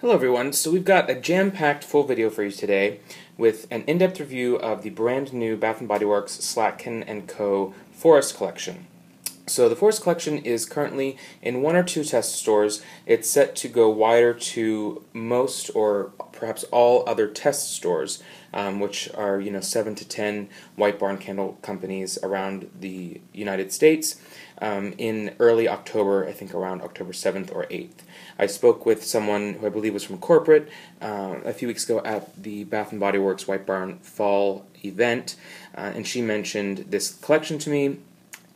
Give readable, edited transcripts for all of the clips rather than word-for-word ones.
Hello everyone, so we've got a jam-packed full video for you today with an in-depth review of the brand new Bath & Body Works Slatkin & Co. Forest Collection. So the Forest Collection is currently in 1 or 2 test stores. It's set to go wider to most or perhaps all other test stores, which are 7 to 10 White Barn candle companies around the United States in early October, I think around October 7th or 8th. I spoke with someone who I believe was from corporate a few weeks ago at the Bath & Body Works White Barn Fall event, and she mentioned this collection to me,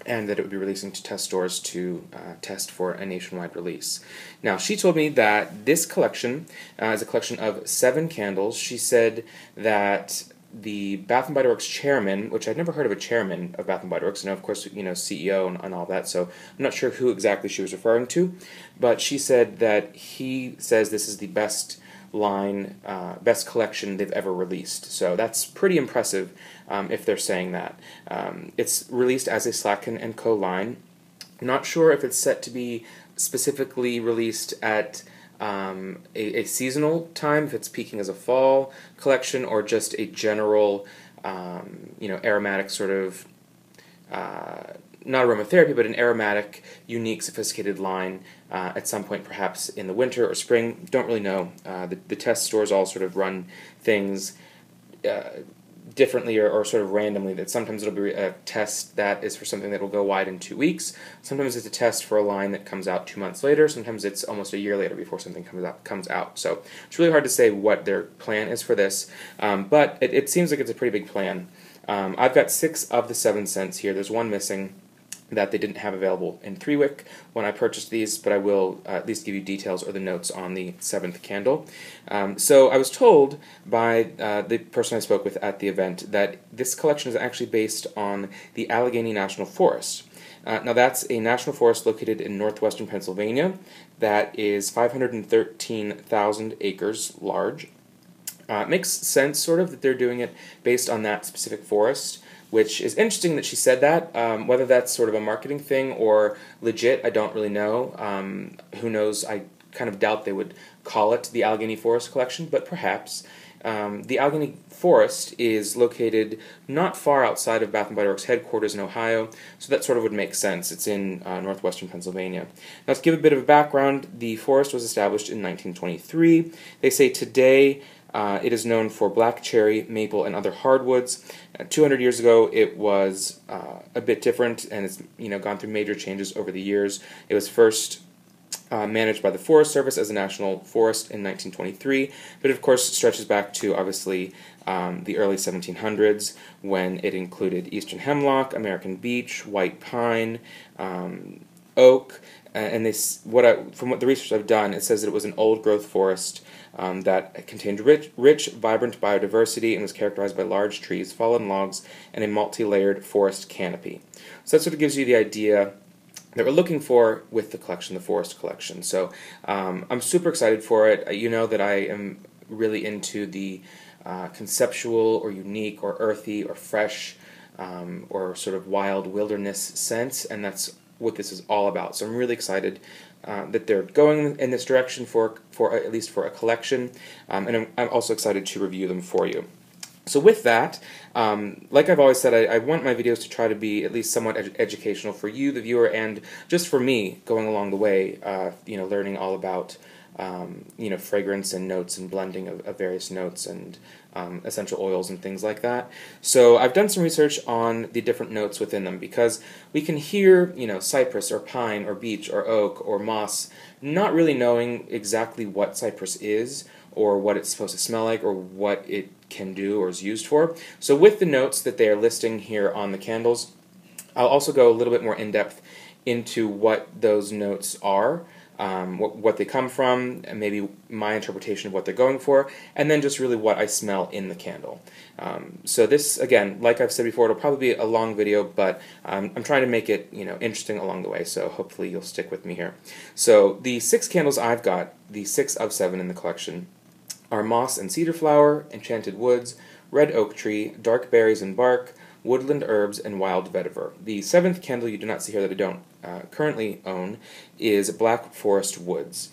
and that it would be releasing to test stores to test for a nationwide release. Now, she told me that this collection is a collection of 7 candles. She said that the Bath & Body Works chairman, which I'd never heard of a chairman of Bath & Body Works, and of course, CEO and all that, so I'm not sure who exactly she was referring to, but she said that he says this is the best line, best collection they've ever released. So that's pretty impressive if they're saying that. It's released as a Slatkin & Co. line. I'm not sure if it's set to be specifically released at a seasonal time, if it's peaking as a fall collection, or just a general, aromatic sort of, not aromatherapy, but an aromatic, unique, sophisticated line at some point, perhaps in the winter or spring. Don't really know. The test stores all sort of run things differently or sort of randomly. That sometimes it'll be a test that is for something that will go wide in 2 weeks. Sometimes it's a test for a line that comes out 2 months later. Sometimes it's almost a year later before something comes out. So it's really hard to say what their plan is for this, but it seems like it's a pretty big plan. I've got 6 of the 7 scents here. There's one missing that they didn't have available in 3-wick when I purchased these, but I will at least give you details or the notes on the 7th candle. So I was told by the person I spoke with at the event that this collection is actually based on the Allegheny National Forest. Now that's a national forest located in northwestern Pennsylvania that is 513,000 acres large. It makes sense, sort of, that they're doing it based on that specific forest, which is interesting that she said that. Whether that's sort of a marketing thing or legit, I don't really know. Who knows? I kind of doubt they would call it the Allegheny Forest Collection, but perhaps. The Allegheny Forest is located not far outside of Bath & Body Works headquarters in Ohio, so that sort of would make sense. It's in northwestern Pennsylvania. Now, to give a bit of a background, the forest was established in 1923. They say today it is known for black cherry, maple, and other hardwoods. 200 years ago, it was a bit different, and it's gone through major changes over the years. It was first managed by the Forest Service as a national forest in 1923, but of course stretches back to obviously the early 1700s, when it included eastern hemlock, American beech, white pine, oak, and from what the research I've done, it says that it was an old-growth forest that contained rich, vibrant biodiversity and was characterized by large trees, fallen logs, and a multi-layered forest canopy. So that sort of gives you the idea that we're looking for with the collection, the Forest Collection. So I'm super excited for it. You know that I am really into the conceptual or unique or earthy or fresh or sort of wild wilderness sense, and that's what this is all about. So I'm really excited that they're going in this direction for at least for a collection, and I'm also excited to review them for you. So with that, like I've always said, I want my videos to try to be at least somewhat educational for you, the viewer, and just for me going along the way, learning all about fragrance and notes and blending of various notes and essential oils and things like that. So I've done some research on the different notes within them, because we can hear, cypress or pine or beech or oak or moss, not really knowing exactly what cypress is or what it's supposed to smell like or what it can do or is used for. So with the notes that they are listing here on the candles, I'll also go a little bit more in depth into what those notes are, what they come from, and maybe my interpretation of what they're going for, and then just really what I smell in the candle. So this, again, like I've said before, it'll probably be a long video, but I'm trying to make it interesting along the way, so hopefully you'll stick with me here. So the 6 candles I've got, the 6 of 7 in the collection, are Moss and Cedar Flower, Enchanted Woods, Red Oak Tree, Dark Berries and Bark, Woodland Herbs, and Wild Vetiver. The 7th candle you do not see here that I don't currently own is Black Forest Woods.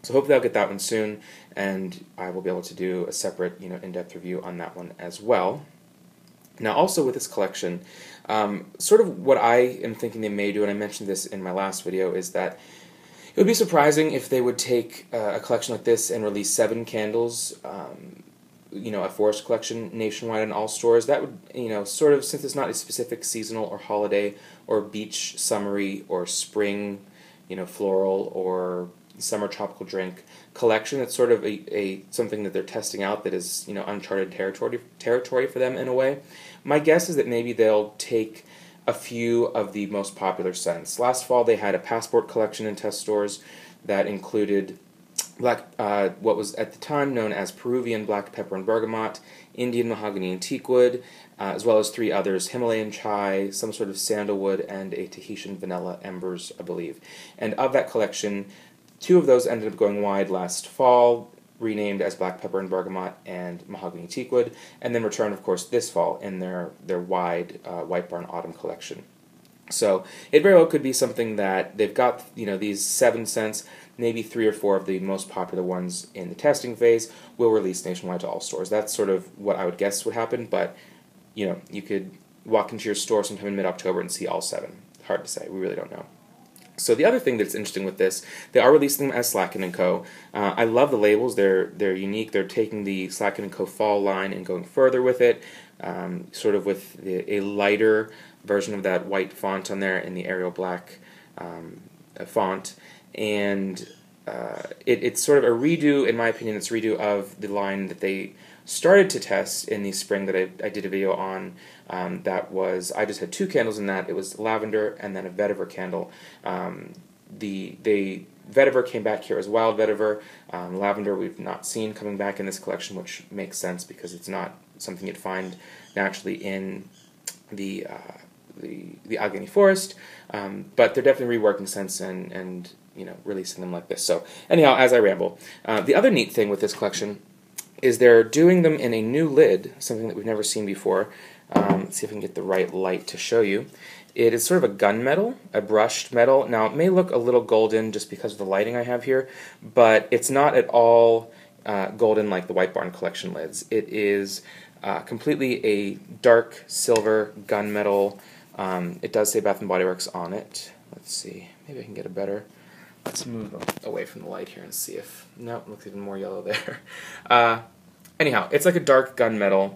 So hopefully I'll get that one soon, and I will be able to do a separate, in-depth review on that one as well. Now, also with this collection, sort of what I am thinking they may do, and I mentioned this in my last video, is that it would be surprising if they would take a collection like this and release 7 candles, a forest collection nationwide in all stores. That would, sort of, since it's not a specific seasonal or holiday or beach summery or spring, floral or summer tropical drink collection, it's sort of a something that they're testing out that is, uncharted territory for them in a way. My guess is that maybe they'll take a few of the most popular scents. Last fall they had a passport collection in test stores that included what was at the time known as Peruvian black pepper and bergamot, Indian mahogany and teakwood, as well as 3 others, Himalayan chai, some sort of sandalwood, and a Tahitian vanilla embers, I believe. And of that collection, 2 of those ended up going wide last fall, renamed as black pepper and bergamot and mahogany teakwood, and then returned, of course, this fall in their wide White Barn Autumn collection. So it very well could be something that they've got, these 7 scents, maybe 3 or 4 of the most popular ones in the testing phase will release nationwide to all stores. That's sort of what I would guess would happen, but, you could walk into your store sometime in mid-October and see all 7. Hard to say. We really don't know. So the other thing that's interesting with this, they are releasing them as Slatkin & Co. I love the labels. They're unique. They're taking the Slatkin & Co. fall line and going further with it, sort of with a lighter version of that white font on there in the Arial black font. And it's sort of a redo, in my opinion, it's a redo of the line that they started to test in the spring that I did a video on. That was, I just had 2 candles in that. It was lavender and then a vetiver candle. The vetiver came back here as wild vetiver. Lavender we've not seen coming back in this collection, which makes sense because it's not something you'd find naturally in the Allegheny Forest. But they're definitely reworking scents and releasing them like this. So anyhow, as I ramble, the other neat thing with this collection is they're doing them in a new lid, something that we've never seen before. Let's see if I can get the right light to show you. It is sort of a gunmetal, a brushed metal. Now, it may look a little golden just because of the lighting I have here, but it's not at all golden like the White Barn collection lids. It is completely a dark silver gunmetal. It does say Bath & Body Works on it. Let's see. Maybe I can get a better... Let's move away from the light here and see if... No, it looks even more yellow there. Anyhow, it's like a dark gunmetal.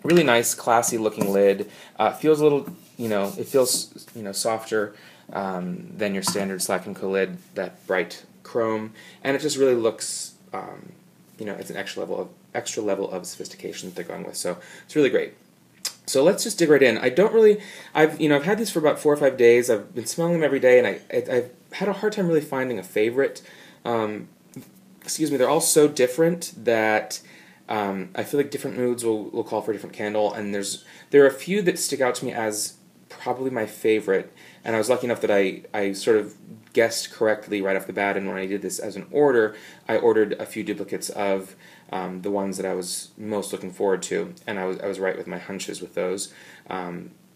Really nice, classy looking lid. Feels a little, it feels, softer than your standard Slatkin & Co. lid, that bright chrome. And it just really looks, it's an extra level of sophistication that they're going with. So it's really great. So let's just dig right in. I've had these for about 4 or 5 days. I've been smelling them every day, and I've had a hard time really finding a favorite. They're all so different that I feel like different moods will call for a different candle, and there are a few that stick out to me as probably my favorite, and I was lucky enough that I sort of guessed correctly right off the bat, and when I did this as an order, I ordered a few duplicates of the ones that I was most looking forward to, and I was right with my hunches with those.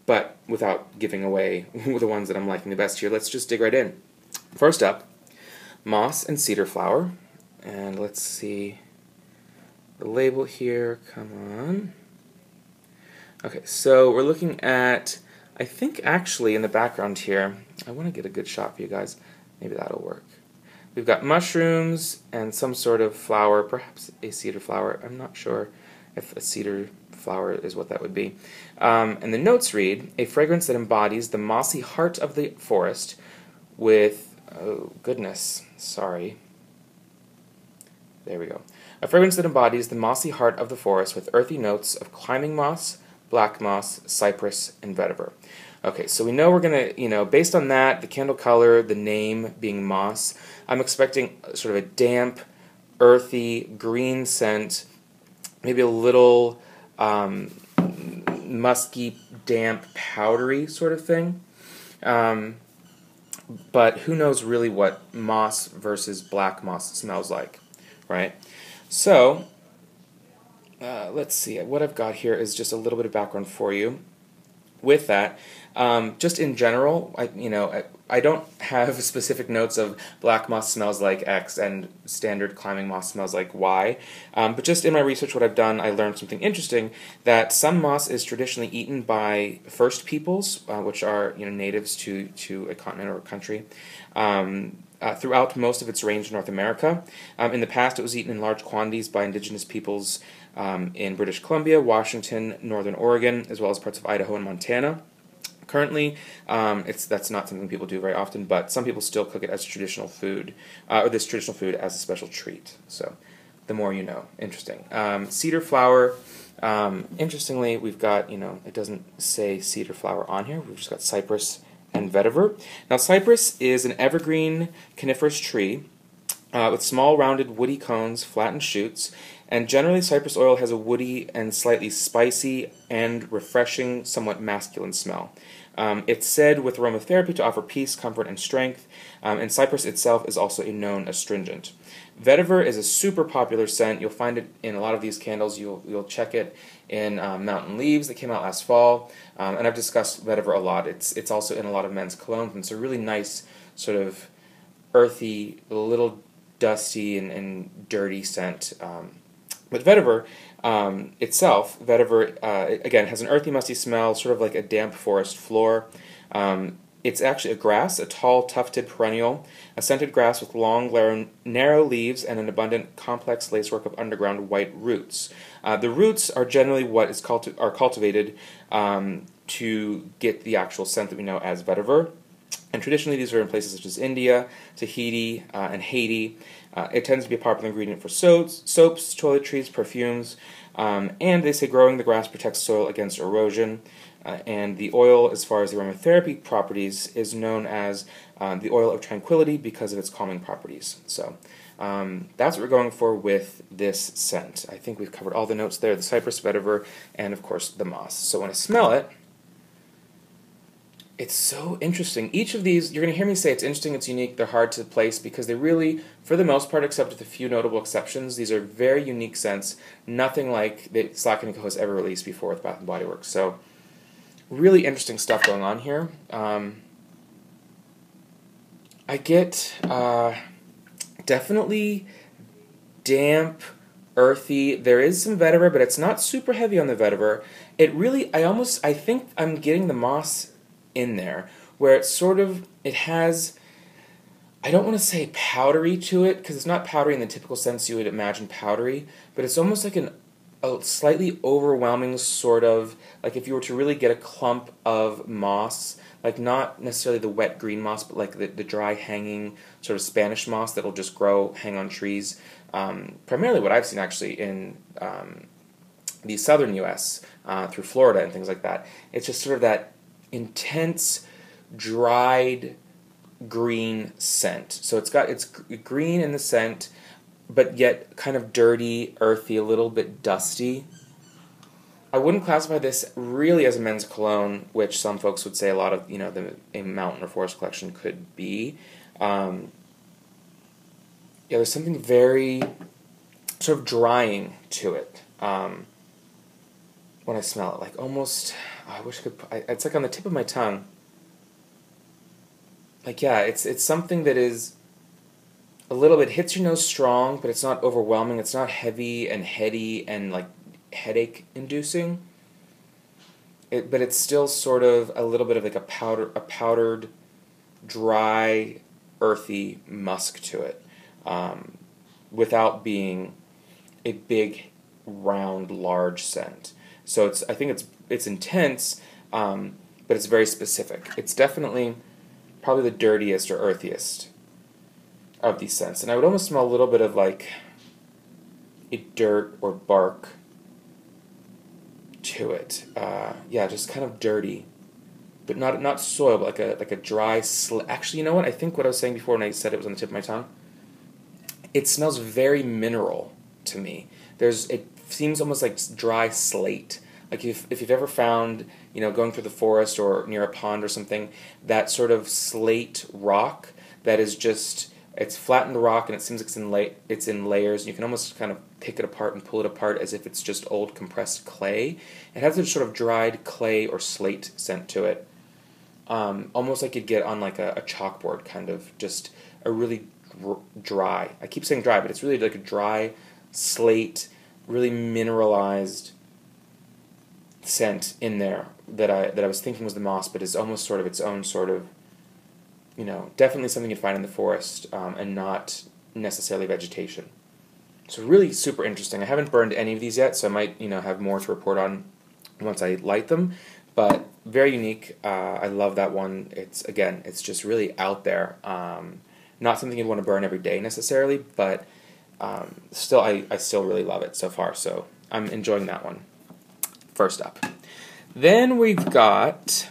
But without giving away the ones that I'm liking the best here, let's just dig right in. First up, moss and cedar flower, and let's see the label here. Come on. Okay, so we're looking at, I think actually in the background here, I want to get a good shot for you guys. Maybe that'll work. We've got mushrooms and some sort of flower, perhaps a cedar flower. I'm not sure if a cedar flower is what that would be. And the notes read, a fragrance that embodies the mossy heart of the forest with, oh goodness, sorry. There we go. A fragrance that embodies the mossy heart of the forest with earthy notes of climbing moss, black moss, cypress, and vetiver. Okay, so we know we're going to, based on that, the candle color, the name being moss, I'm expecting sort of a damp, earthy, green scent, maybe a little musky, damp, powdery sort of thing. But who knows really what moss versus black moss smells like, right? So, let's see. What I've got here is just a little bit of background for you. with that, just in general, I don't have specific notes of black moss smells like X and standard climbing moss smells like Y, but just in my research, what I've done, I learned something interesting, that some moss is traditionally eaten by First Peoples, which are natives to a continent or a country, throughout most of its range in North America. In the past, it was eaten in large quantities by indigenous peoples in British Columbia, Washington, Northern Oregon, as well as parts of Idaho and Montana. Currently, that's not something people do very often, but some people still cook it as traditional food, or this traditional food as a special treat. So, the more you know. Interesting. Cedar flower. Interestingly, we've got, it doesn't say cedar flower on here. We've just got cypress and vetiver. Now, cypress is an evergreen coniferous tree with small, rounded, woody cones, flattened shoots, and generally cypress oil has a woody and slightly spicy and refreshing, somewhat masculine smell. It's said with aromatherapy to offer peace, comfort, and strength, and cypress itself is also a known astringent. Vetiver is a super popular scent. You'll find it in a lot of these candles. You'll check it in Mountain Leaves that came out last fall, and I've discussed vetiver a lot. It's also in a lot of men's colognes, and it's a really nice sort of earthy, a little dusty and dirty scent. But vetiver itself, again, has an earthy, musty smell, sort of like a damp forest floor. It's actually a grass, a tall, tufted perennial, a scented grass with long, narrow leaves and an abundant, complex lacework of underground white roots. The roots are generally what is cultivated to get the actual scent that we know as vetiver. And traditionally, these are in places such as India, Tahiti, and Haiti. It tends to be a popular ingredient for soaps, toiletries, perfumes, and they say growing the grass protects soil against erosion. And the oil, as far as the aromatherapy properties, is known as the oil of tranquility because of its calming properties. So that's what we're going for with this scent. I think we've covered all the notes there, the cypress, vetiver, and of course the moss. So when I smell it, it's so interesting. Each of these, you're going to hear me say it's interesting, it's unique, they're hard to place because they really, for the most part, except with a few notable exceptions, these are very unique scents, nothing like that Slatkin & Co. has ever released before with Bath & Body Works. So, really interesting stuff going on here. I get definitely damp, earthy. There is some vetiver, but it's not super heavy on the vetiver. It really, I think I'm getting the moss in there, where it has, I don't want to say powdery to it, because it's not powdery in the typical sense you would imagine powdery, but it's almost like a slightly overwhelming sort of, like if you were to really get a clump of moss, like not necessarily the wet green moss, but like the dry hanging sort of Spanish moss that'll just hang on trees. Primarily what I've seen actually in the southern U.S., through Florida and things like that. It's just sort of that intense, dried green scent. So it's green in the scent, but yet kind of dirty, earthy, a little bit dusty. I wouldn't classify this really as a men's cologne, which some folks would say a lot of, a mountain or forest collection could be. There's something very sort of drying to it when I smell it. Like almost, I wish I could, it's like on the tip of my tongue. Like, yeah, it's something that is a little bit, hits your nose strong, but it's not overwhelming. It's not heavy and heady and like headache inducing. But it's still sort of a little bit of like a powdered, dry, earthy musk to it, without being a big, round, large scent. So I think it's intense, but it's very specific. It's definitely probably the dirtiest or earthiest of these scents. And I would almost smell a little bit of like a dirt or bark to it. Just kind of dirty, but not soil, but like a dry Actually, you know what? I think what I was saying before when I said it was on the tip of my tongue, it smells very mineral to me. It seems almost like dry slate. Like if you've ever found, going through the forest or near a pond or something, that sort of slate rock that is just It's flattened rock, and it seems like it's in layers. You can almost kind of pick it apart and pull it apart as if it's just old compressed clay. It has a sort of dried clay or slate scent to it, almost like you'd get on like a chalkboard, kind of just a really dry. I keep saying dry, but it's really like a dry slate, really mineralized scent in there that I was thinking was the moss, but is almost sort of its own sort of, definitely something you'd find in the forest, and not necessarily vegetation. So really super interesting. I haven't burned any of these yet, so I might have more to report on once I light them. But very unique. I love that one. It's just really out there. Not something you'd want to burn every day necessarily, but still, I still really love it so far. So I'm enjoying that one. First up. Then we've got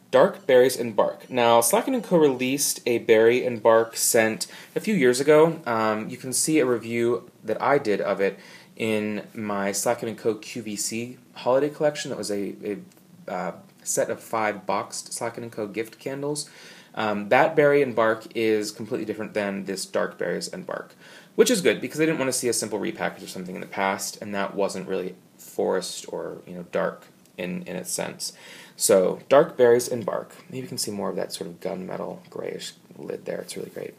Dark Berries and Bark. Now, Slatkin & Co. released a berry and bark scent a few years ago. You can see a review that I did of it in my Slatkin & Co. QVC holiday collection. That was a set of 5 boxed Slatkin & Co. gift candles. That berry and bark is completely different than this Dark Berries and Bark, which is good because I didn't want to see a simple repackage of something in the past, and that wasn't really forest or dark in its sense. So Dark Berries and Bark. Maybe you can see more of that sort of gunmetal grayish lid there. It's really great.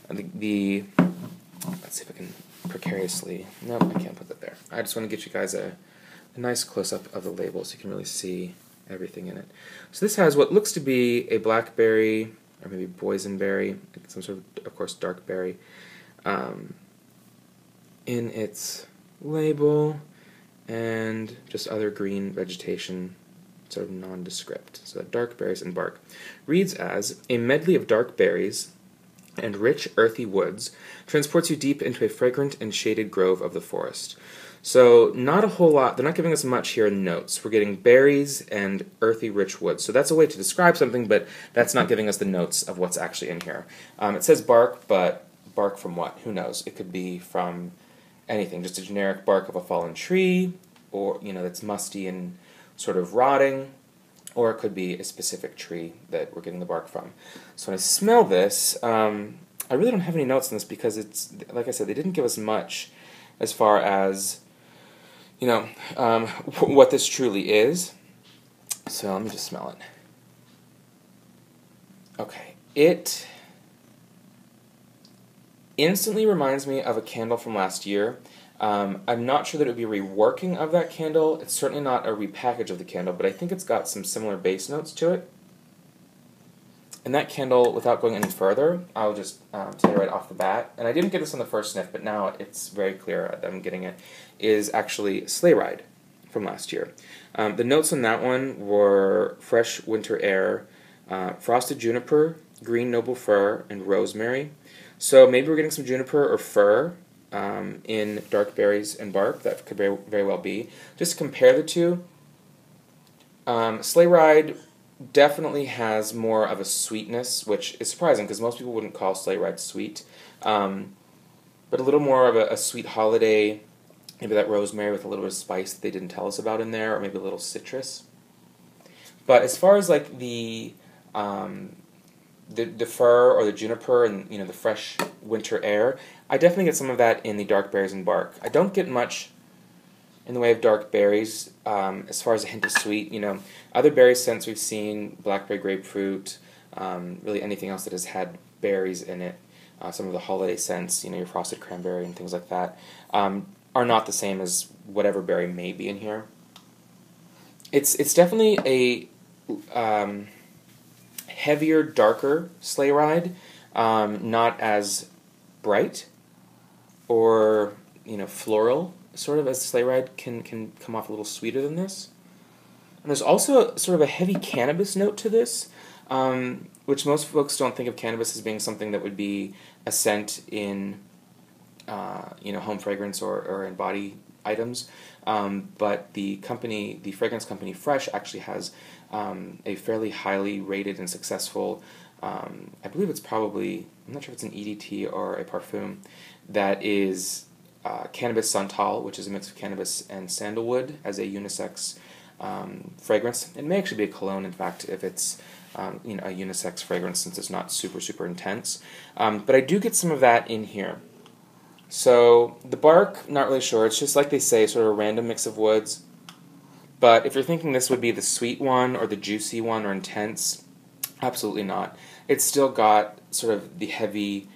Let's see if I can precariously. Nope, I can't put that there. I just want to get you guys a nice close up of the label so you can really see everything in it. So this has what looks to be a blackberry or maybe boysenberry, some sort of course, dark berry, in its label, and just other green vegetation, sort of nondescript. So Dark Berries and Bark reads as, a medley of dark berries and rich earthy woods transports you deep into a fragrant and shaded grove of the forest. So not a whole lot, they're not giving us much here in notes. We're getting berries and earthy rich woods. So that's a way to describe something, but that's not giving us the notes of what's actually in here. It says bark, but bark from what? Who knows? It could be from anything, just a generic bark of a fallen tree, or that's musty and sort of rotting, or it could be a specific tree that we're getting the bark from. So when I smell this, I really don't have any notes on this because it's, like I said, they didn't give us much as far as what this truly is. So let me just smell it. Okay, it instantly reminds me of a candle from last year. I'm not sure that it would be a reworking of that candle. It's certainly not a repackage of the candle, but I think it's got some similar base notes to it. And that candle, without going any further, I'll just tell you right off the bat, and I didn't get this on the first sniff, but now it's very clear that I'm getting it, is actually Sleigh Ride from last year. The notes on that one were fresh winter air, frosted juniper, green noble fir, and rosemary. So maybe we're getting some juniper or fir in Dark Berries and Bark. That could very well be. Just to compare the two, Sleigh Ride definitely has more of a sweetness, which is surprising because most people wouldn't call Sleigh Ride sweet. But a little more of a sweet holiday, maybe that rosemary with a little bit of spice that they didn't tell us about in there, or maybe a little citrus. But as far as like the fir or the juniper and the fresh winter air, I definitely get some of that in the Dark Berries and Bark. I don't get much in the way of dark berries as far as a hint of sweet. Other berry scents we've seen, blackberry, grapefruit, really anything else that has had berries in it. Some of the holiday scents, your frosted cranberry and things like that, are not the same as whatever berry may be in here. It's definitely a heavier, darker Sleigh Ride, not as bright or floral, sort of, as Sleigh Ride can come off a little sweeter than this. And there's also sort of a heavy cannabis note to this, which most folks don't think of cannabis as being something that would be a scent in home fragrance or in body items. But the fragrance company Fresh actually has a fairly highly rated and successful, I believe it's probably, I'm not sure if it's an EDT or a parfum, that is cannabis santal, which is a mix of cannabis and sandalwood as a unisex fragrance. It may actually be a cologne, in fact, if it's you know, a unisex fragrance, since it's not super, super intense. But I do get some of that in here. So the bark, not really sure. It's just like they say, sort of a random mix of woods. But if you're thinking this would be the sweet one or the juicy one or intense, absolutely not. It's still got sort of the heavy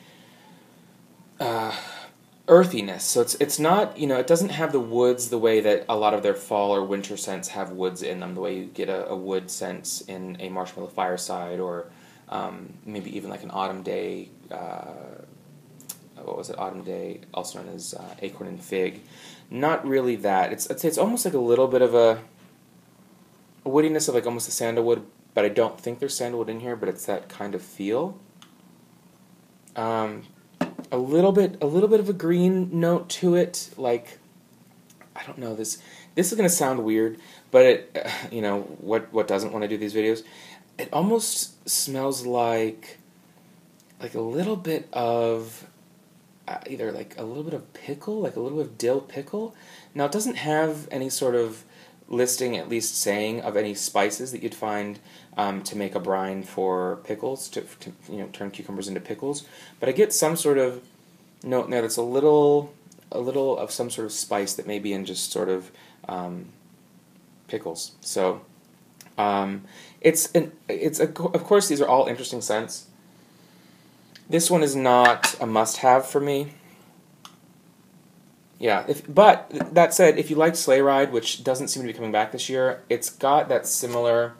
earthiness. So it's not, you know, it doesn't have the woods the way that a lot of their fall or winter scents have woods in them, the way you get a wood scent in a Marshmallow Fireside, or maybe even like an Autumn Day, what was it, Autumn Day, also known as Acorn and Fig. Not really that. I'd say it's almost like a little bit of a woodiness of like almost a sandalwood, but I don't think there's sandalwood in here, but it's that kind of feel. A little bit of a green note to it, like, I don't know, this is going to sound weird, but it, you know, what doesn't want to do these videos? It almost smells like a little bit of either like a little bit of pickle, like a little bit of dill pickle. Now, it doesn't have any sort of listing, at least saying, of any spices that you'd find to make a brine for pickles, to you know, turn cucumbers into pickles. But I get some sort of note in there that's a little of some sort of spice that may be in just sort of pickles. So of course, these are all interesting scents. This one is not a must-have for me. Yeah, but that said, if you liked Sleigh Ride, which doesn't seem to be coming back this year, it's got that similar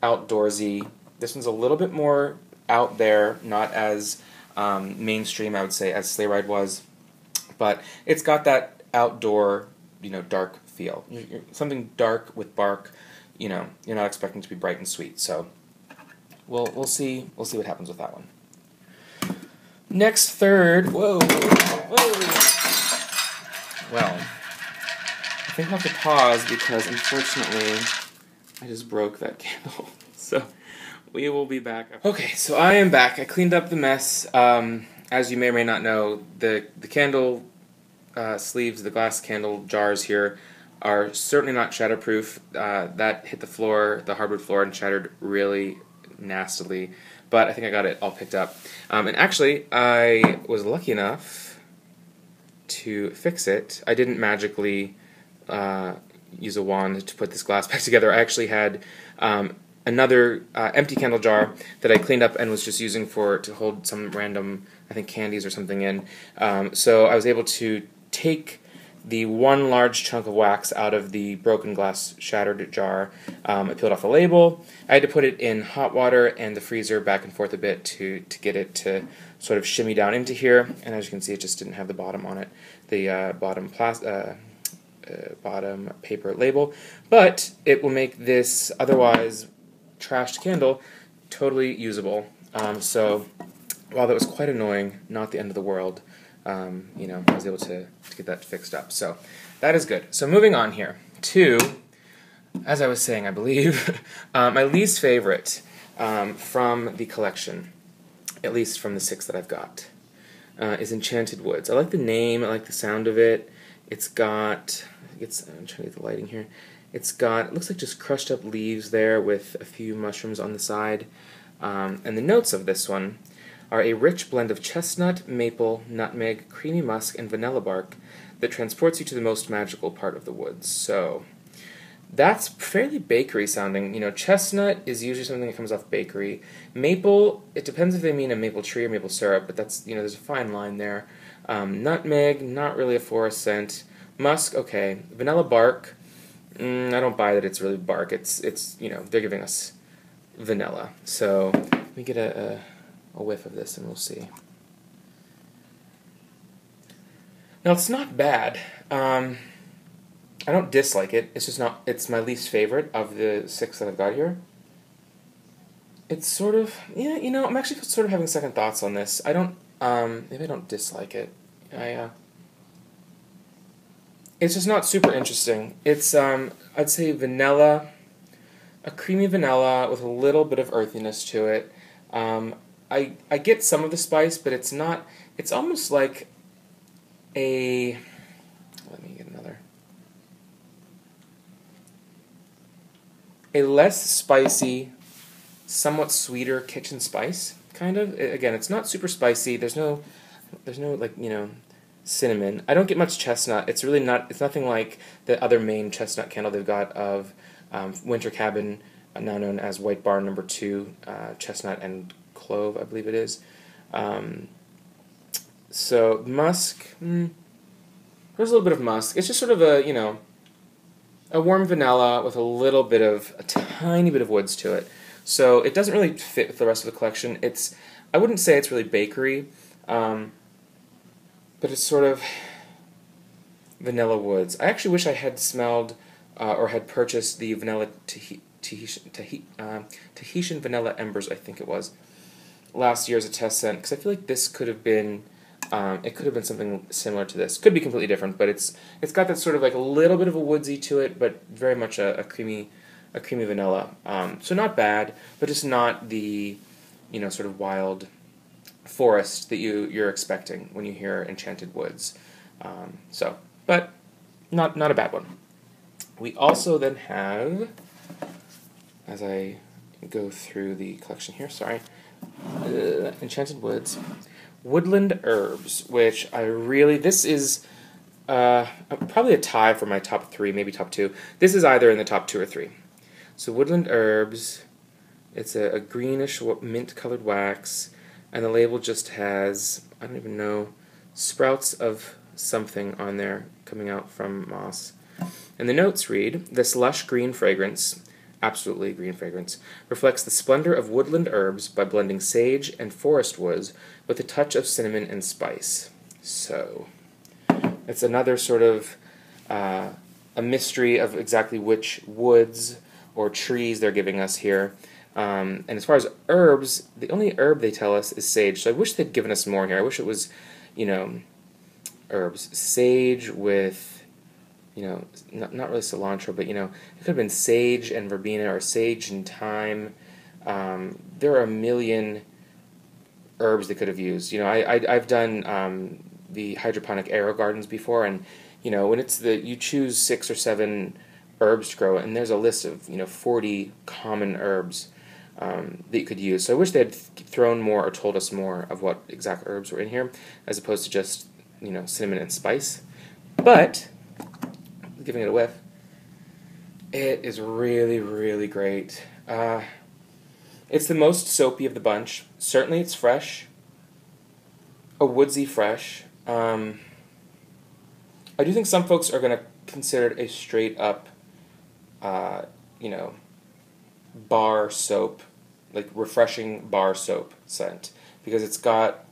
outdoorsy. This one's a little bit more out there, not as mainstream, I would say, as Sleigh Ride was, but it's got that outdoor, you know, dark feel. Something dark with bark. You know, you're not expecting it to be bright and sweet. So we'll see what happens with that one. Next, third. Whoa. Well, I think I'll have to pause because, unfortunately, I just broke that candle. So we will be back. Okay, so I am back. I cleaned up the mess. As you may or may not know, the candle sleeves, the glass candle jars here, are certainly not shatterproof. That hit the floor, the hardwood floor, and shattered really nastily. But I think I got it all picked up. And actually, I was lucky enough to fix it. I didn't magically use a wand to put this glass back together. I actually had another empty candle jar that I cleaned up and was just using to hold some random, I think, candies or something in. So I was able to take the one large chunk of wax out of the broken glass shattered jar. I peeled off the label. I had to put it in hot water and the freezer back and forth a bit to get it to sort of shimmy down into here. And as you can see, it just didn't have the bottom on it, the bottom paper label. But it will make this otherwise trashed candle totally usable. So while that was quite annoying, not the end of the world. You know, I was able to get that fixed up. So that is good. So moving on here to, as I was saying, I believe, my least favorite from the collection, at least from the 6 that I've got, is Enchanted Woods. I like the name. I like the sound of it. It's got, I'm trying to get the lighting here. It looks like just crushed up leaves there with a few mushrooms on the side. And the notes of this one are a rich blend of chestnut, maple, nutmeg, creamy musk, and vanilla bark that transports you to the most magical part of the woods. So that's fairly bakery sounding. You know, chestnut is usually something that comes off bakery. Maple, it depends if they mean a maple tree or maple syrup, but that's, you know, there's a fine line there. Nutmeg, not really a forest scent. Musk, okay. Vanilla bark, I don't buy that it's really bark. It's you know, they're giving us vanilla. So let me get a whiff of this and we'll see. Now, it's not bad. I don't dislike it. It's just not, it's my least favorite of the 6 that I've got here. It's sort of, yeah, you know, I'm actually sort of having second thoughts on this. I don't, maybe I don't dislike it. It's just not super interesting. It's, I'd say vanilla, a creamy vanilla with a little bit of earthiness to it. I get some of the spice, but it's not, it's almost like let me get another. a less spicy, somewhat sweeter kitchen spice, kind of. Again, it's not super spicy. There's no like, cinnamon. I don't get much chestnut. It's really not. It's nothing like the other main chestnut candle they've got of Winter Cabin, now known as White Barn No. 2, chestnut and clove, I believe it is. So musk. There's a little bit of musk. It's just sort of a warm vanilla with a tiny bit of woods to it. So it doesn't really fit with the rest of the collection. I wouldn't say it's really bakery, but it's sort of vanilla woods. I actually wish I had smelled or had purchased the vanilla Tahitian vanilla embers, I think it was, last year as a test scent, because I feel like this could have been, it could have been something similar to this. Could be completely different, but it's got that sort of like a little bit of a woodsy to it, but very much a creamy vanilla. So not bad, but just not the sort of wild forest that you're expecting when you hear Enchanted Woods. But not a bad one. We also then have, as I go through the collection here, Enchanted Woods, Woodland Herbs, which this is probably a tie for my top 3, maybe top 2. This is either in the top 2 or 3. So Woodland Herbs, it's a greenish mint-colored wax, and the label just has, I don't even know, sprouts of something on there coming out from moss. And the notes read, "This lush green fragrance, absolutely green fragrance, reflects the splendor of woodland herbs by blending sage and forest woods with a touch of cinnamon and spice." So, it's another sort of a mystery of exactly which woods or trees they're giving us here. And as far as herbs, the only herb they tell us is sage. So I wish they'd given us more here. I wish it was, herbs. Sage with, not really cilantro, but, it could have been sage and verbena or sage and thyme. There are a million herbs they could have used. I've done the hydroponic aero gardens before, and, when it's you choose 6 or 7 herbs to grow, and there's a list of, 40 common herbs that you could use. So I wish they had thrown more or told us more of what exact herbs were in here, as opposed to just, cinnamon and spice. But giving it a whiff, it is really, really great. It's the most soapy of the bunch. Certainly it's fresh, a woodsy fresh. I do think some folks are going to consider it a straight up, bar soap, like refreshing bar soap scent, because it's got,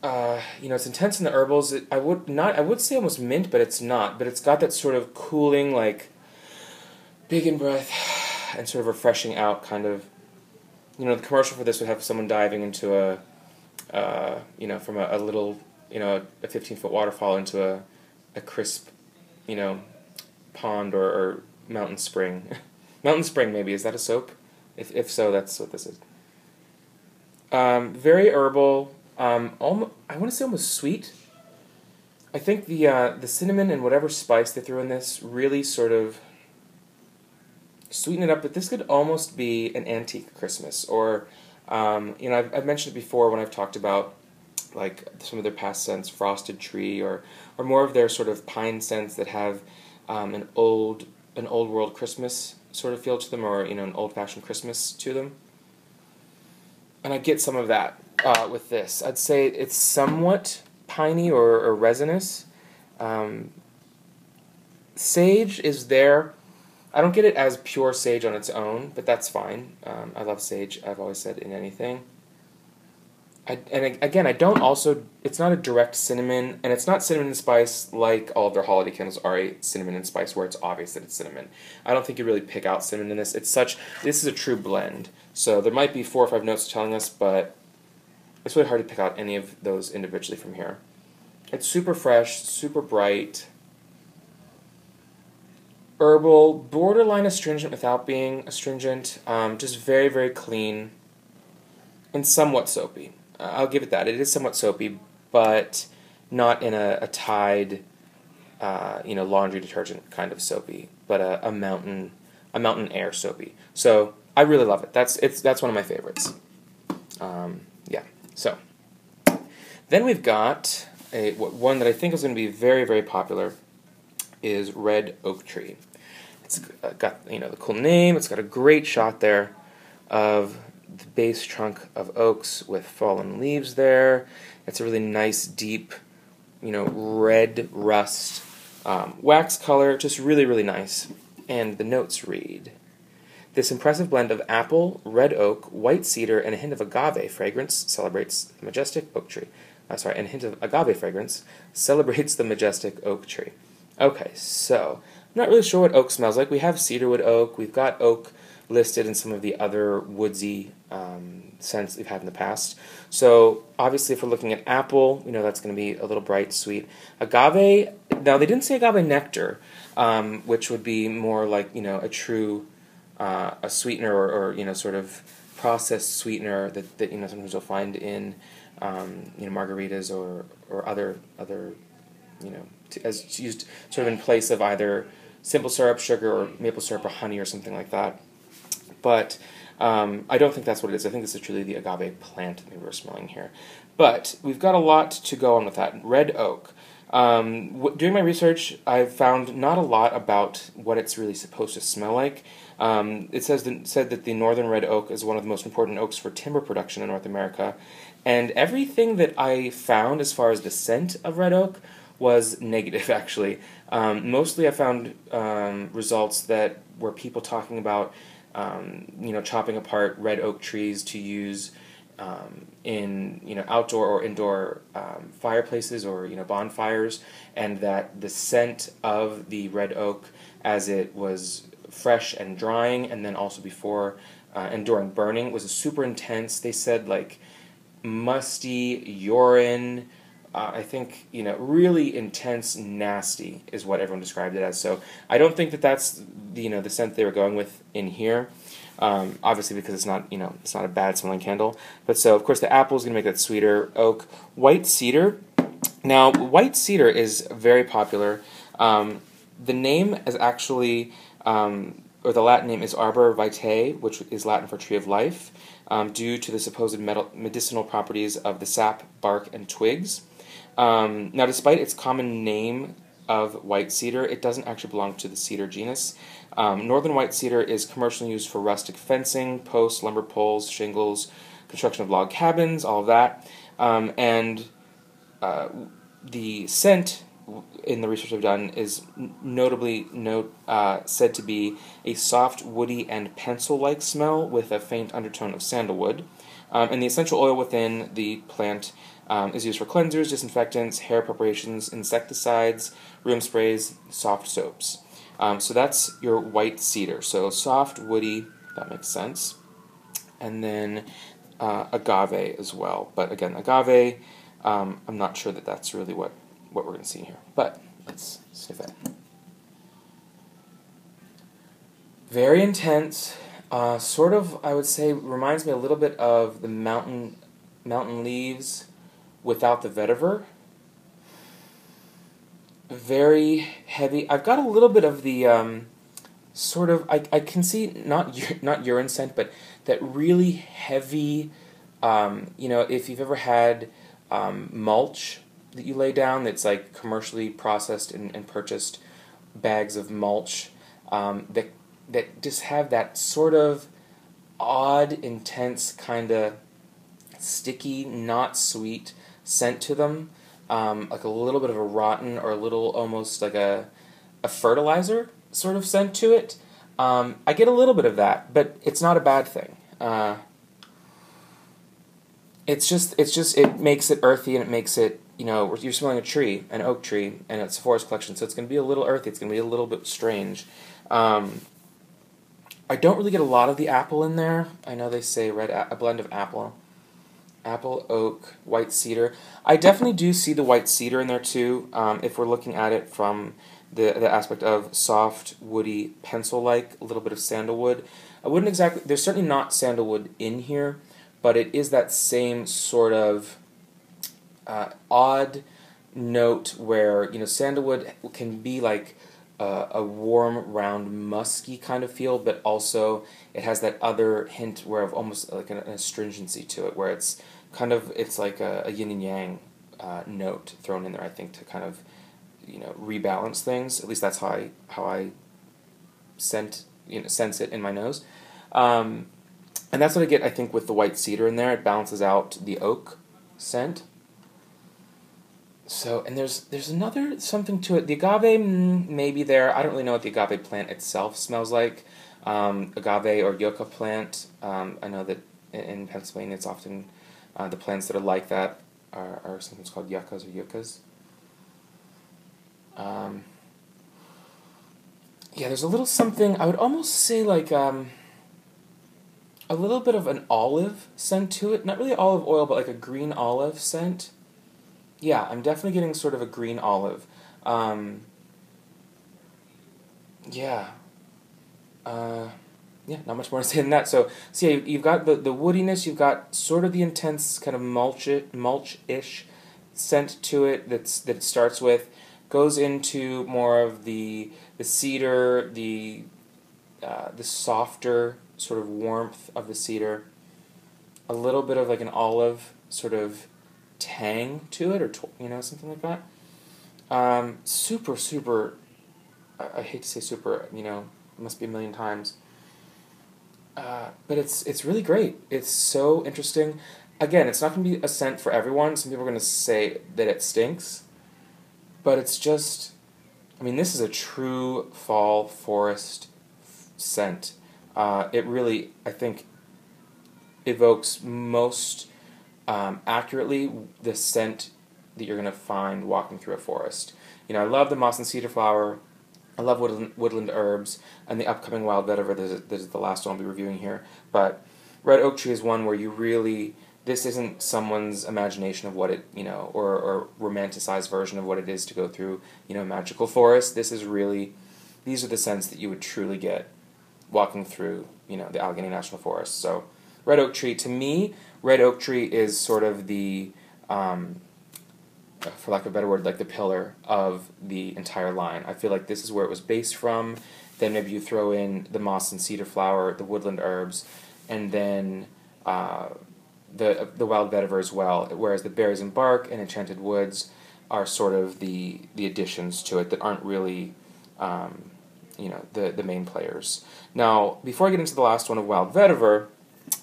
it's intense in the herbals. I would say almost mint, but it's not. But it's got that sort of cooling, like, big in breath and sort of refreshing out kind of. The commercial for this would have someone diving into from a little, a 15-foot waterfall into a crisp, pond or mountain spring. Mountain spring, maybe. Is that a soap? If so, that's what this is. Very herbal. I want to say almost sweet. I think the cinnamon and whatever spice they threw in this really sort of sweeten it up. But this could almost be an antique Christmas, or I've mentioned it before when I've talked about like some of their past scents, frosted tree, or more of their sort of pine scents that have an old world Christmas sort of feel to them, or an old fashioned Christmas to them. And I get some of that with this. I'd say it's somewhat piney or resinous. Sage is there. I don't get it as pure sage on its own, but that's fine. I love sage, I've always said, in anything. It's not a direct cinnamon, and it's not cinnamon and spice like all of their holiday candles are a cinnamon and spice, where it's obvious that it's cinnamon. I don't think you really pick out cinnamon in this. This is a true blend. So there might be 4 or 5 notes telling us, but it's really hard to pick out any of those individually from here. It's super fresh, super bright, herbal, borderline astringent without being astringent, just very, very clean, and somewhat soapy. I'll give it that. It is somewhat soapy, but not in a tied, laundry detergent kind of soapy, but a mountain air soapy. So I really love it. That's one of my favorites. Yeah. So then we've got one that I think is going to be very, very popular is red oak tree. It's got the cool name. It's got a great shot there of the base trunk of oaks with fallen leaves there. It's a really nice, deep, red rust wax color. Just really, really nice. And the notes read, "This impressive blend of apple, red oak, white cedar, and a hint of agave fragrance celebrates the majestic oak tree." And a hint of agave fragrance celebrates the majestic oak tree. Okay, so I'm not really sure what oak smells like. We have cedarwood oak. We've got oak listed in some of the other woodsy scents we've had in the past. So obviously, if we're looking at apple, that's going to be a little bright, sweet. Agave. Now they didn't say agave nectar, which would be more like a true a sweetener or sort of processed sweetener that sometimes you'll find in margaritas or other as used sort of in place of either simple syrup, sugar, or maple syrup, or honey, or something like that. But I don't think that's what it is. I think this is truly the agave plant that we're smelling here. But we've got a lot to go on with that. Red oak. During my research, I've found not a lot about what it's really supposed to smell like. It said that the northern red oak is one of the most important oaks for timber production in North America. And everything that I found as far as the scent of red oak was negative, actually. Mostly I found results that were people talking about chopping apart red oak trees to use in outdoor or indoor fireplaces or bonfires, and that the scent of the red oak as it was fresh and drying, and then also before and during burning, was super intense. They said like musty urine. I think really intense, nasty is what everyone described it as. So I don't think that that's the scent they were going with in here. Obviously, because it's not a bad smelling candle. But so of course the apple is going to make that sweeter. Oak, white cedar. Now white cedar is very popular. The name is actually, or the Latin name is Arbor Vitae, which is Latin for tree of life, due to the supposed medicinal properties of the sap, bark, and twigs. Now, despite its common name of white cedar, it doesn't actually belong to the cedar genus. Northern white cedar is commercially used for rustic fencing, posts, lumber poles, shingles, construction of log cabins, all of that. And the scent in the research I've done is notably said to be a soft, woody, and pencil-like smell with a faint undertone of sandalwood. And the essential oil within the plant is used for cleansers, disinfectants, hair preparations, insecticides, room sprays, soft soaps. So that's your white cedar. So soft, woody, that makes sense. And then agave as well. But again, agave, I'm not sure that that's really what we're going to see here. But let's sniff it. Very intense. Sort of, I would say, reminds me a little bit of the mountain leaves without the vetiver. Very heavy. I've got a little bit of the sort of, I can see not urine scent, but that really heavy. If you've ever had mulch that you lay down, that's like commercially processed and purchased bags of mulch that just have that sort of odd, intense, kind of sticky, not sweet scent to them, like a little bit of a rotten or a little almost like a fertilizer sort of scent to it. I get a little bit of that, but it's not a bad thing. It makes it earthy, and it makes it, you're smelling a tree, an oak tree, and it's a forest collection, so it's going to be a little earthy, it's going to be a little bit strange. I don't really get a lot of the apple in there. I know they say a blend of apple, oak, white cedar. I definitely do see the white cedar in there too, if we're looking at it from the aspect of soft, woody, pencil-like, a little bit of sandalwood. There's certainly not sandalwood in here, but it is that same sort of odd, note where, sandalwood can be like a warm, round, musky kind of feel, but also it has that other hint where of almost like an astringency to it, where it's like a yin and yang note thrown in there, I think, to kind of, rebalance things. At least that's how I sense it in my nose. And that's what I get, I think, with the white cedar in there. It balances out the oak scent. So, and there's another something to it. The agave maybe there. I don't really know what the agave plant itself smells like. Agave or yucca plant. I know that in Pennsylvania it's often the plants that are like that are sometimes called yuccas or yuccas. Yeah, there's a little something, I would almost say like a little bit of an olive scent to it. Not really olive oil, but like a green olive scent. Yeah, I'm definitely getting sort of a green olive. Yeah. Yeah, not much more to say than that. So yeah, you've got the woodiness, you've got sort of the intense kind of mulch-ish scent to it that it starts with, goes into more of the cedar, the softer sort of warmth of the cedar, a little bit of like an olive sort of tang to it, or something like that. Super, super. I hate to say super. It must be a million times. But it's really great. It's so interesting. Again, it's not going to be a scent for everyone. Some people are going to say that it stinks, but it's just. This is a true fall forest scent. It really, I think, evokes most accurately the scent that you're going to find walking through a forest. I love the moss and cedar flower. I love woodland herbs, and the upcoming wild vetiver. This is the last one I'll be reviewing here. But red oak tree is one where you really, this isn't someone's imagination of what it, or romanticized version of what it is to go through, a magical forest. This is really, these are the scents that you would truly get walking through, the Allegheny National Forest. So red oak tree, to me, red oak tree is sort of the, for lack of a better word, like the pillar of the entire line. I feel like this is where it was based from. Then maybe you throw in the moss and cedar flower, the woodland herbs, and then the wild vetiver as well. Whereas the berries and bark and Enchanted Woods are sort of the additions to it that aren't really the main players. Now, before I get into the last one of wild vetiver,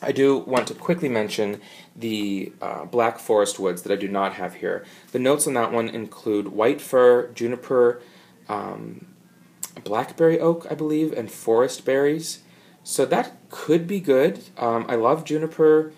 I do want to quickly mention the black forest woods that I do not have here. The notes on that one include white fir, juniper, blackberry oak, I believe, and forest berries. So that could be good. I love juniper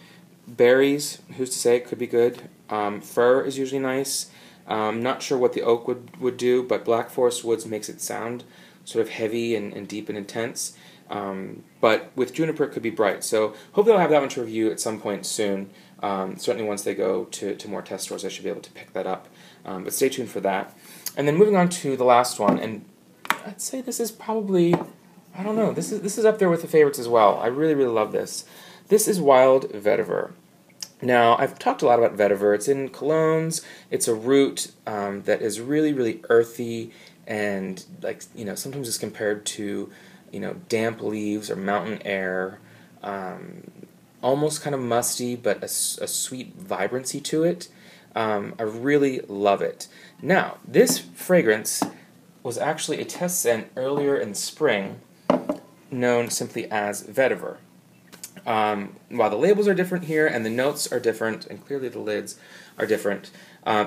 berries. Who's to say it could be good? Fir is usually nice. Not sure what the oak would do, but black forest woods makes it sound sort of heavy and deep and intense. But with juniper, it could be bright. So hopefully I'll have that one to review at some point soon. Certainly once they go to more test stores, I should be able to pick that up. But stay tuned for that. And then moving on to the last one, and I'd say this is probably, I don't know, this is up there with the favorites as well. I really, really love this. This is wild vetiver. Now, I've talked a lot about vetiver. It's in colognes. It's a root that is really, really earthy and, like, sometimes it's compared to, damp leaves or mountain air. Almost kind of musty, but a sweet vibrancy to it. I really love it. Now, this fragrance was actually a test scent earlier in the spring, known simply as vetiver. While the labels are different here and the notes are different, and clearly the lids are different,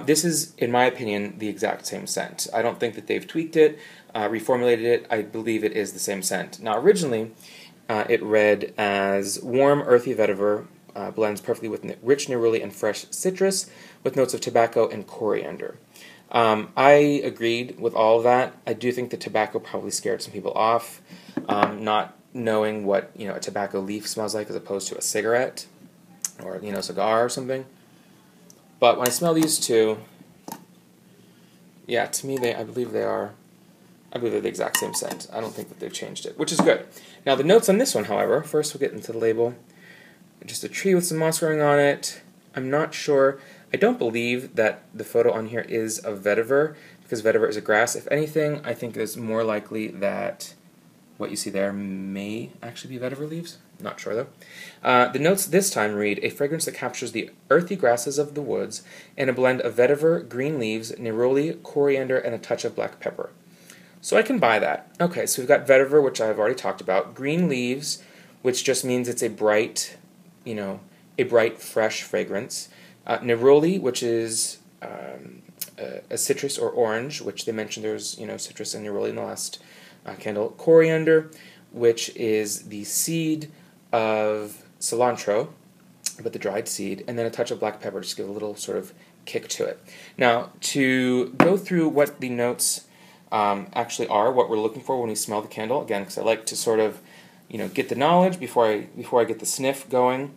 this is, in my opinion, the exact same scent. I don't think that they've tweaked it, reformulated it. I believe it is the same scent. Now, originally, it read as warm, earthy vetiver, blends perfectly with rich neroli and fresh citrus, with notes of tobacco and coriander. I agreed with all of that. I do think the tobacco probably scared some people off, not knowing what a tobacco leaf smells like as opposed to a cigarette or cigar or something. But when I smell these two, yeah, to me I believe they're the exact same scent. I don't think that they've changed it, which is good. Now the notes on this one, however, first we'll get into the label. Just a tree with some moss growing on it. I'm not sure. I don't believe that the photo on here is of vetiver, because vetiver is a grass. If anything, I think it's more likely that what you see there may actually be vetiver leaves. Not sure though. The notes this time read, a fragrance that captures the earthy grasses of the woods and a blend of vetiver, green leaves, neroli, coriander, and a touch of black pepper. So I can buy that. Okay, so we've got vetiver, which I've already talked about. Green leaves, which just means it's a bright, a bright, fresh fragrance. Neroli, which is a citrus or orange, which they mentioned there's, citrus and neroli in the last candle. Coriander, which is the seed of cilantro, but the dried seed, and then a touch of black pepper, just to give a little sort of kick to it. Now, to go through what the notes actually are, what we're looking for when we smell the candle, again, because I like to sort of, get the knowledge before I get the sniff going.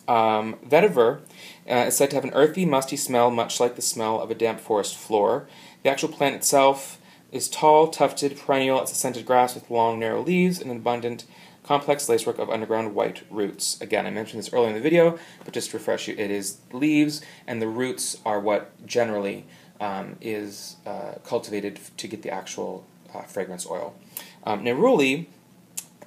Vetiver is said to have an earthy, musty smell, much like the smell of a damp forest floor. The actual plant itself is tall, tufted, perennial. It's a scented grass with long, narrow leaves and an abundant, complex lacework of underground white roots. Again, I mentioned this earlier in the video, but just to refresh you, it is leaves, and the roots are what generally is cultivated to get the actual fragrance oil. Neroli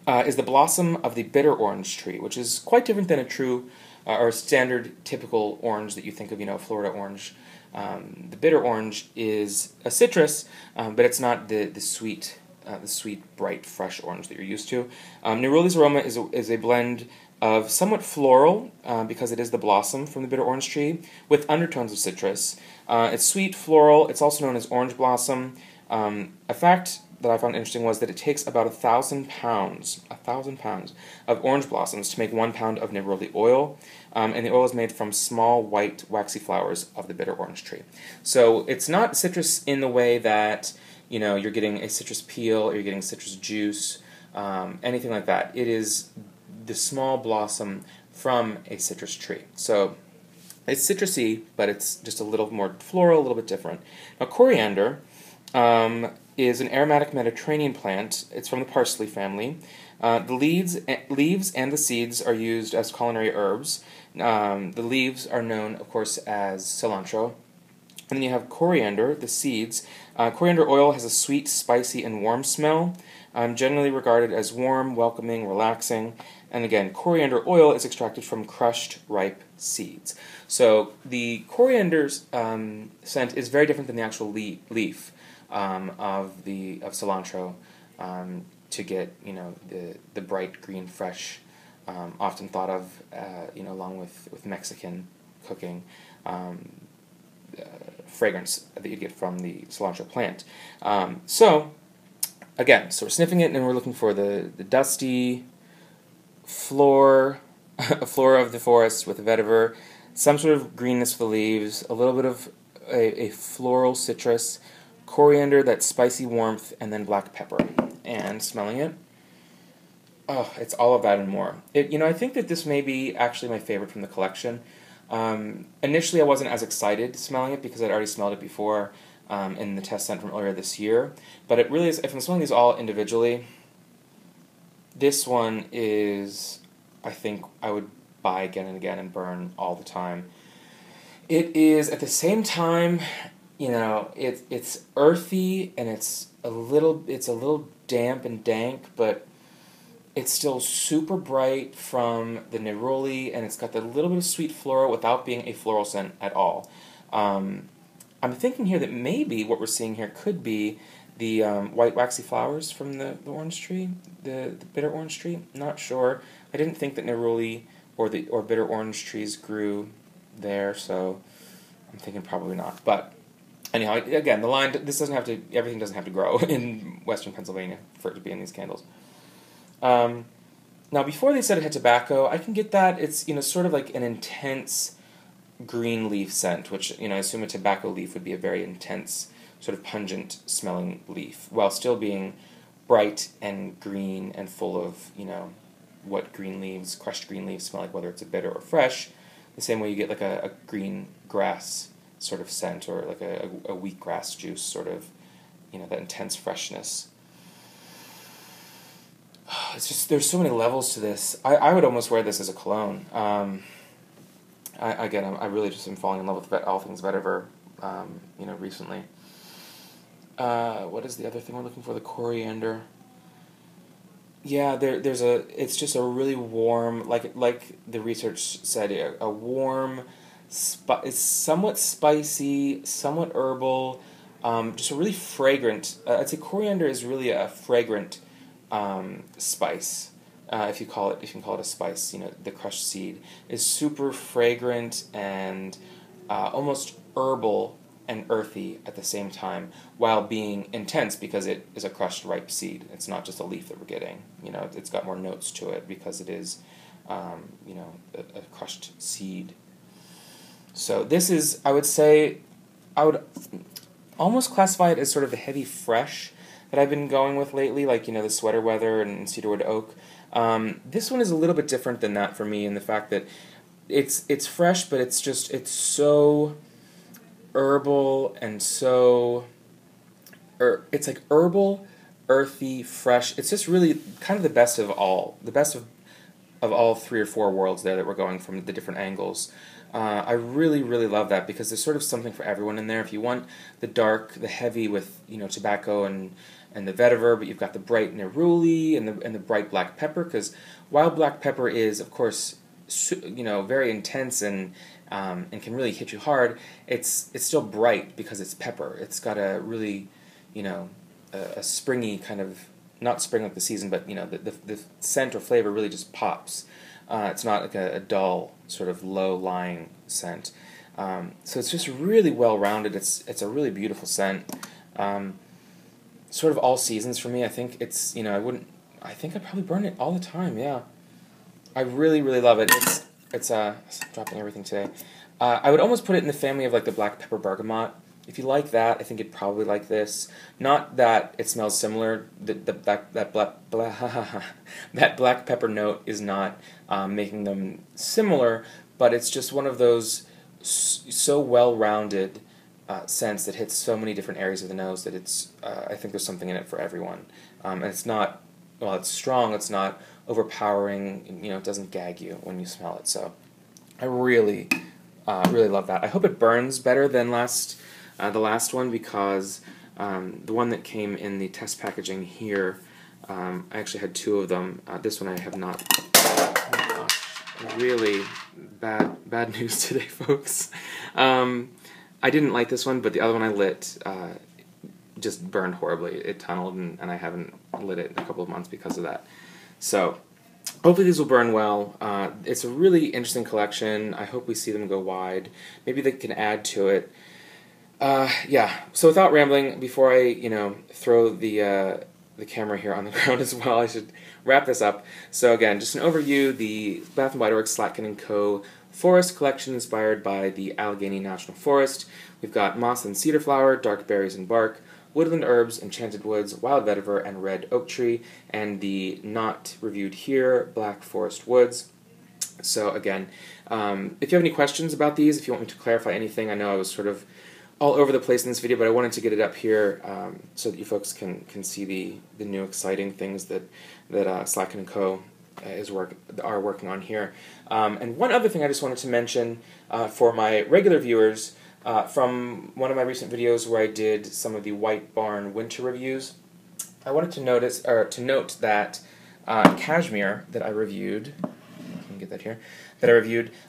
is the blossom of the bitter orange tree, which is quite different than a true or standard typical orange that you think of, Florida orange. The bitter orange is a citrus, but it's not the sweet, bright, fresh orange that you're used to. Neroli's aroma is a blend of somewhat floral, because it is the blossom from the bitter orange tree, with undertones of citrus. It's sweet, floral. It's also known as orange blossom. A fact that I found interesting was that it takes about 1,000 pounds of orange blossoms to make 1 pound of neroli oil, and the oil is made from small white waxy flowers of the bitter orange tree. So it's not citrus in the way that you're getting a citrus peel or you're getting citrus juice, anything like that. It is the small blossom from a citrus tree. So it's citrusy, but it's just a little more floral, a little bit different. Now, coriander is an aromatic Mediterranean plant. It's from the parsley family. The leaves and the seeds are used as culinary herbs. The leaves are known, of course, as cilantro. And then you have coriander, the seeds. Coriander oil has a sweet, spicy, and warm smell. Generally regarded as warm, welcoming, relaxing. And again, coriander oil is extracted from crushed, ripe seeds. So the coriander's scent is very different than the actual leaf of cilantro, to get the bright green, fresh, often thought of along with Mexican cooking fragrance that you get from the cilantro plant. So we're sniffing it and we're looking for the dusty floor of the forest with the vetiver, some sort of greenness for the leaves, a little bit of a floral citrus, coriander, that spicy warmth, and then black pepper. And smelling it, it's all of that and more. I think that this may be actually my favorite from the collection. Initially, I wasn't as excited smelling it because I'd already smelled it before in the test scent from earlier this year. But it really is, if I'm smelling these all individually, this one is, I think, I would buy again and again and burn all the time. It is, at the same time, it's earthy and it's a little damp and dank, but it's still super bright from the neroli, and it's got that little bit of sweet floral without being a floral scent at all. I'm thinking here that maybe what we're seeing here could be the white waxy flowers from the orange tree, the bitter orange tree. Not sure. I didn't think that neroli or bitter orange trees grew there, so I'm thinking probably not. But anyhow, again, everything doesn't have to grow in western Pennsylvania for it to be in these candles. Now, before they said it had tobacco, I can get that. It's sort of like an intense green leaf scent, which I assume a tobacco leaf would be a very intense, sort of pungent smelling leaf, while still being bright and green and full of what crushed green leaves smell like, whether it's a bitter or fresh. The same way you get like a green grass sort of scent, or like a wheatgrass juice sort of, that intense freshness. It's just, there's so many levels to this. I would almost wear this as a cologne. I really just am falling in love with all things vetiver, recently. What is the other thing we're looking for? The coriander. Yeah, it's just a really warm, like the research said, a warm, it's somewhat spicy, somewhat herbal, just a really fragrant. I'd say coriander is really a fragrant spice. If you can call it a spice, the crushed seed is super fragrant and almost herbal and earthy at the same time, while being intense because it is a crushed ripe seed. It's not just a leaf that we're getting. It's got more notes to it because it is, a crushed seed. So this is, I would almost classify it as sort of the heavy fresh that I've been going with lately, like, the sweater weather and cedarwood oak. This one is a little bit different than that for me in the fact that it's fresh, but it's so herbal and so it's like herbal, earthy, fresh. It's just really kind of the best of all three or four worlds there that we're going from the different angles. I really, really love that because there's sort of something for everyone in there. If you want the dark, the heavy with tobacco and the vetiver, but you've got the bright neruli and the bright black pepper, because while black pepper is, of course, very intense and can really hit you hard, it's still bright because it's pepper. It's got a really, a springy kind of, not spring like the season, but the scent or flavor really just pops. It's not like a dull sort of low-lying scent. So it's just really well-rounded. It's a really beautiful scent. Sort of all seasons for me. I think it's, I think I'd probably burn it all the time, yeah. I really, really love it. It's dropping everything today. I would almost put it in the family of like the black pepper bergamot. If you like that, I think you'd probably like this. Not that it smells similar. That black pepper note is not making them similar, but it's just one of those so well-rounded scents that hits so many different areas of the nose that it's. I think there's something in it for everyone. And it's not. Well, it's strong. It's not overpowering. It doesn't gag you when you smell it. So, I really, really love that. I hope it burns better than the last one, because the one that came in the test packaging here, I actually had two of them. This one I have not. Oh my gosh, really bad news today, folks. I didn't like this one, but the other one I lit just burned horribly. It tunneled, and I haven't lit it in a couple of months because of that. So hopefully these will burn well. It's a really interesting collection. I hope we see them go wide. Maybe they can add to it. Yeah, so without rambling, before I, throw the camera here on the ground as well, I should wrap this up. So again, just an overview, the Bath & Body Works Slatkin & Co. Forest Collection inspired by the Allegheny National Forest. We've got moss and cedar flower, dark berries and bark, woodland herbs, enchanted woods, wild vetiver, and red oak tree, and the not reviewed here, black forest woods. So again, if you have any questions about these, if you want me to clarify anything, I know I was sort of all over the place in this video, but I wanted to get it up here so that you folks can see the new exciting things that Slatkin & Co. are working on here. And one other thing I just wanted to mention for my regular viewers, from one of my recent videos where I did some of the White Barn winter reviews, I wanted to note that cashmere that I reviewed,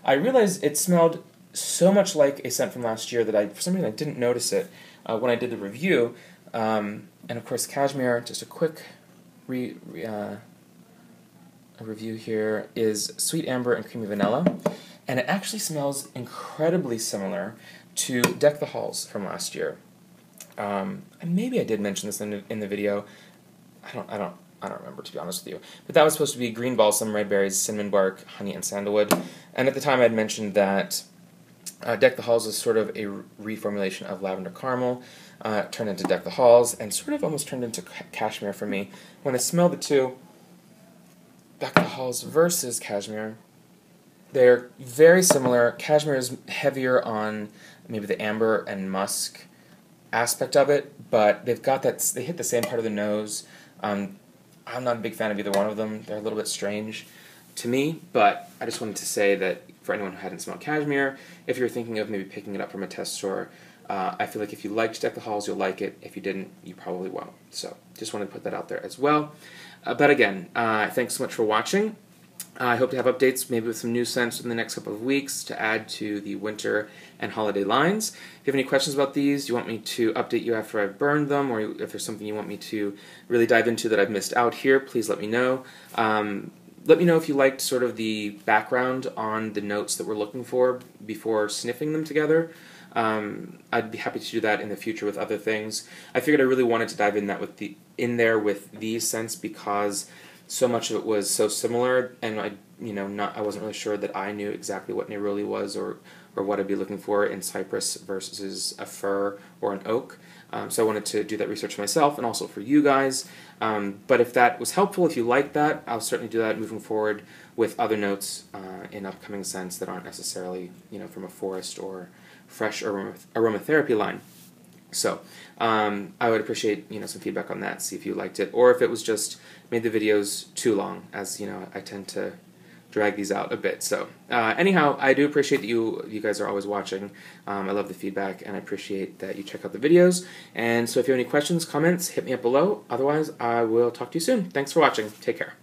I realized it smelled so much like a scent from last year that for some reason I didn't notice it when I did the review. And of course, cashmere, just a quick a review here, is sweet amber and creamy vanilla, and it actually smells incredibly similar to Deck the Halls from last year. And maybe I did mention this in the video. I don't remember, to be honest with you. But that was supposed to be green balsam, red berries, cinnamon bark, honey, and sandalwood. And at the time I had mentioned that Deck the Halls is sort of a reformulation of lavender caramel, turned into Deck the Halls, and sort of almost turned into cashmere for me. When I smelled the two, Deck the Halls versus cashmere, they're very similar. Cashmere is heavier on maybe the amber and musk aspect of it, but they've got that. They hit the same part of the nose. I'm not a big fan of either one of them. They're a little bit strange to me, but I just wanted to say that for anyone who hadn't smelled cashmere. If you're thinking of maybe picking it up from a test store, I feel like if you liked Deck the Halls, you'll like it. If you didn't, you probably won't. So just wanted to put that out there as well. But again, thanks so much for watching. I hope to have updates, maybe with some new scents in the next couple of weeks to add to the winter and holiday lines. If you have any questions about these, you want me to update you after I've burned them, or if there's something you want me to really dive into that I've missed out here, please let me know. Let me know if you liked sort of the background on the notes that we're looking for before sniffing them together. I'd be happy to do that in the future with other things. I figured I really wanted to dive in there with these scents because so much of it was so similar, and I wasn't really sure that I knew exactly what neroli was or what I'd be looking for in cypress versus a fir or an oak. So I wanted to do that research myself and also for you guys. But if that was helpful, if you like that, I'll certainly do that moving forward with other notes in upcoming scents that aren't necessarily from a forest or fresh aromatherapy line. So I would appreciate some feedback on that, see if you liked it, or if it was just made the videos too long, as I tend to drag these out a bit. So anyhow, I do appreciate that you guys are always watching. I love the feedback, and I appreciate that you check out the videos. And so if you have any questions, comments, hit me up below. Otherwise, I will talk to you soon. Thanks for watching. Take care.